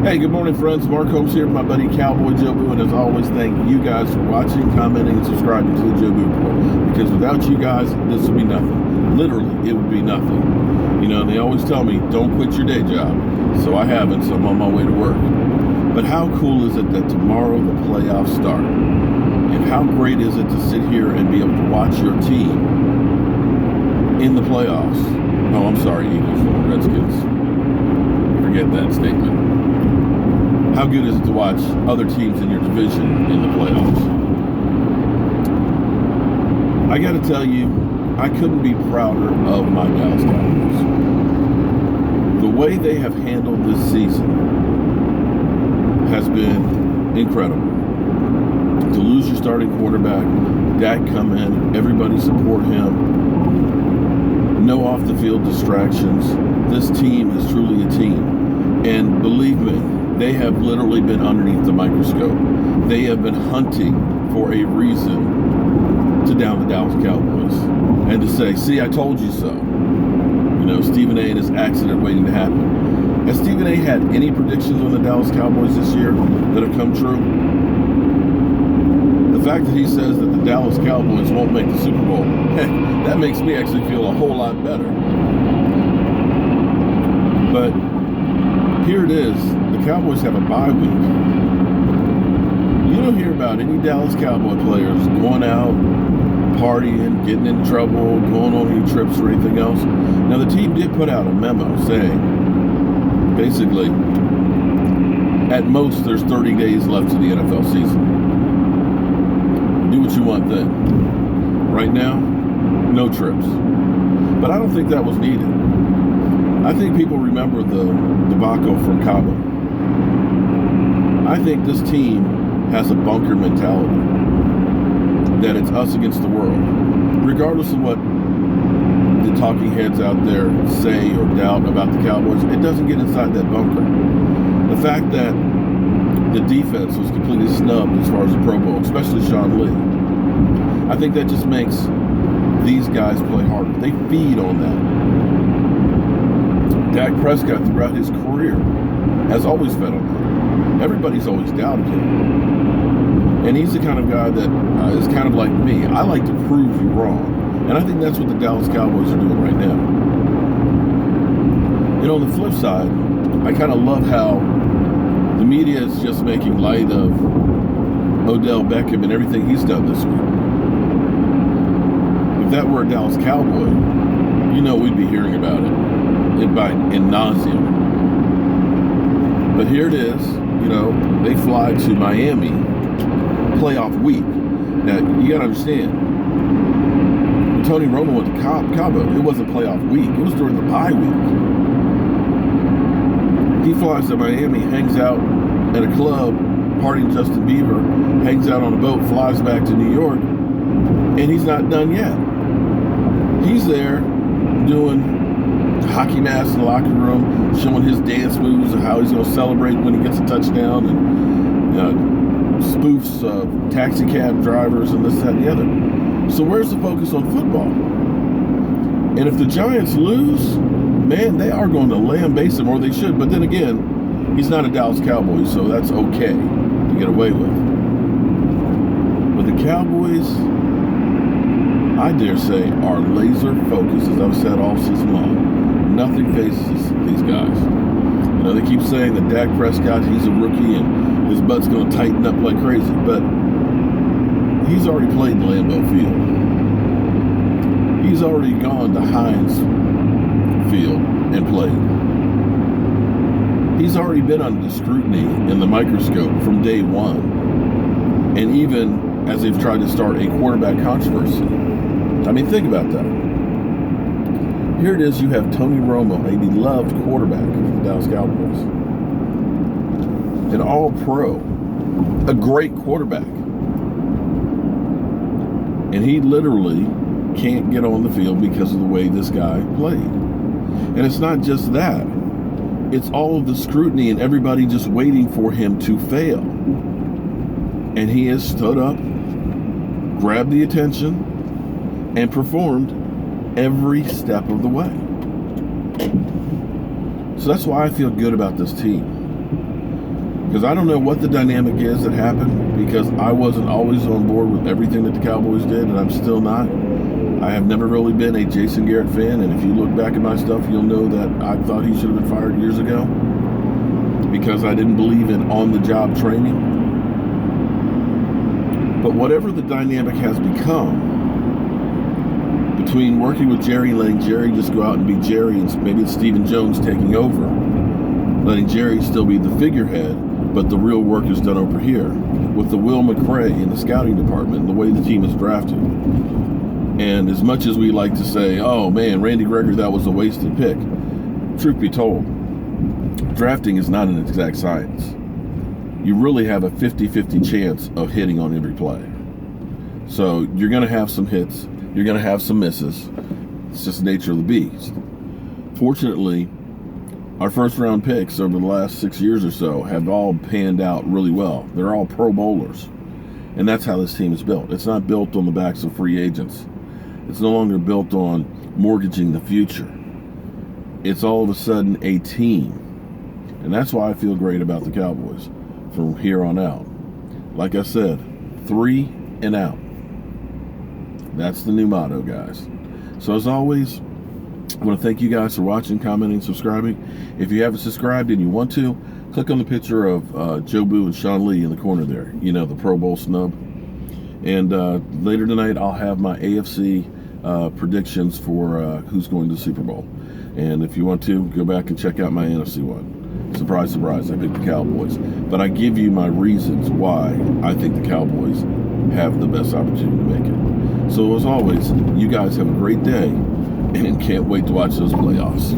Hey, good morning, friends. Mark Holmes here with my buddy Cowboy Joe Boo, and as always, thank you guys for watching, commenting, and subscribing to the Joe Boo Report. Because without you guys, this would be nothing. Literally, it would be nothing. You know, they always tell me, don't quit your day job. So I haven't, so I'm on my way to work. But how cool is it that tomorrow the playoffs start? And how great is it to sit here and be able to watch your team in the playoffs? Oh, I'm sorry, Eagles and Redskins. Forget that statement. How good is it to watch other teams in your division in the playoffs? I got to tell you, I couldn't be prouder of my Dallas Cowboys. The way they have handled this season has been incredible. To lose your starting quarterback, Dak come in, everybody support him, no off-the-field distractions. This team is truly a team. And believe me, they have literally been underneath the microscope. They have been hunting for a reason to down the Dallas Cowboys and to say, see, I told you so. You know, Stephen A. and his accident waiting to happen. Has Stephen A. had any predictions on the Dallas Cowboys this year that have come true? The fact that he says that the Dallas Cowboys won't make the Super Bowl, heck, that makes me actually feel a whole lot better. But here it is. The Cowboys have a bye week. You don't hear about any Dallas Cowboy players going out, partying, getting in trouble, going on any trips or anything else. Now, the team did put out a memo saying, basically, at most, there's 30 days left to the NFL season. Do what you want then. Right now, no trips. But I don't think that was needed. I think people remember the debacle from Cabo. I think this team has a bunker mentality, that it's us against the world. Regardless of what the talking heads out there say or doubt about the Cowboys, it doesn't get inside that bunker. The fact that the defense was completely snubbed as far as the Pro Bowl, especially Sean Lee, I think that just makes these guys play harder. They feed on that. Dak Prescott throughout his career has always fed on that. Everybody's always doubted him. And he's the kind of guy that is kind of like me. I like to prove you wrong. And I think that's what the Dallas Cowboys are doing right now. And on the flip side, I kind of love how the media is just making light of Odell Beckham and everything he's done this week. If that were a Dallas Cowboy, you know we'd be hearing about it in nauseam. But here it is, you know, they fly to Miami, playoff week. Now, you got to understand, when Tony Romo went to Cabo, it wasn't playoff week. It was during the bye week. He flies to Miami, hangs out at a club, partying Justin Bieber, hangs out on a boat, flies back to New York, and he's not done yet. He's there doing hockey mask in the locker room, showing his dance moves and how he's going to celebrate when he gets a touchdown, and spoofs taxi cab drivers and this, that, and the other. So where's the focus on football? And if the Giants lose, man, they are going to lambaste him, or they should. But then again, he's not a Dallas Cowboy, so that's okay to get away with. But the Cowboys, I dare say, are laser focused, as I've said all season long. Nothing phases these guys. You know, they keep saying that Dak Prescott, he's a rookie and his butt's going to tighten up like crazy, but he's already played in Lambeau Field. He's already gone to Heinz Field and played. He's already been under the scrutiny in the microscope from day one, and even as they've tried to start a quarterback controversy. I mean, think about that. Here it is, you have Tony Romo, a beloved quarterback of the Dallas Cowboys. An all-pro, a great quarterback. And he literally can't get on the field because of the way this guy played. And it's not just that. It's all of the scrutiny and everybody just waiting for him to fail. And he has stood up, grabbed the attention, and performed every step of the way. So that's why I feel good about this team. Because I don't know what the dynamic is that happened, because I wasn't always on board with everything that the Cowboys did, and I'm still not. I have never really been a Jason Garrett fan, and if you look back at my stuff, you'll know that I thought he should have been fired years ago because I didn't believe in on-the-job training. But whatever the dynamic has become, between working with Jerry and letting Jerry just go out and be Jerry, and maybe it's Stephen Jones taking over, letting Jerry still be the figurehead, but the real work is done over here with the Will McRae in the scouting department and the way the team is drafted. And as much as we like to say, oh man, Randy Gregory, that was a wasted pick, truth be told, drafting is not an exact science. You really have a 50-50 chance of hitting on every play. So you're going to have some hits, you're going to have some misses. It's just the nature of the beast. Fortunately, our first-round picks over the last 6 years or so have all panned out really well. They're all Pro Bowlers. And that's how this team is built. It's not built on the backs of free agents. It's no longer built on mortgaging the future. It's all of a sudden a team. And that's why I feel great about the Cowboys from here on out. Like I said, 3 and out. That's the new motto, guys. So as always, I want to thank you guys for watching, commenting, subscribing. If you haven't subscribed and you want to, click on the picture of Joe Boo and Sean Lee in the corner there. You know, the Pro Bowl snub. And later tonight, I'll have my AFC predictions for who's going to the Super Bowl. And if you want to, go back and check out my NFC one. Surprise, surprise, I picked the Cowboys. But I give you my reasons why I think the Cowboys have the best opportunity to make it. So as always, you guys have a great day, and can't wait to watch those playoffs.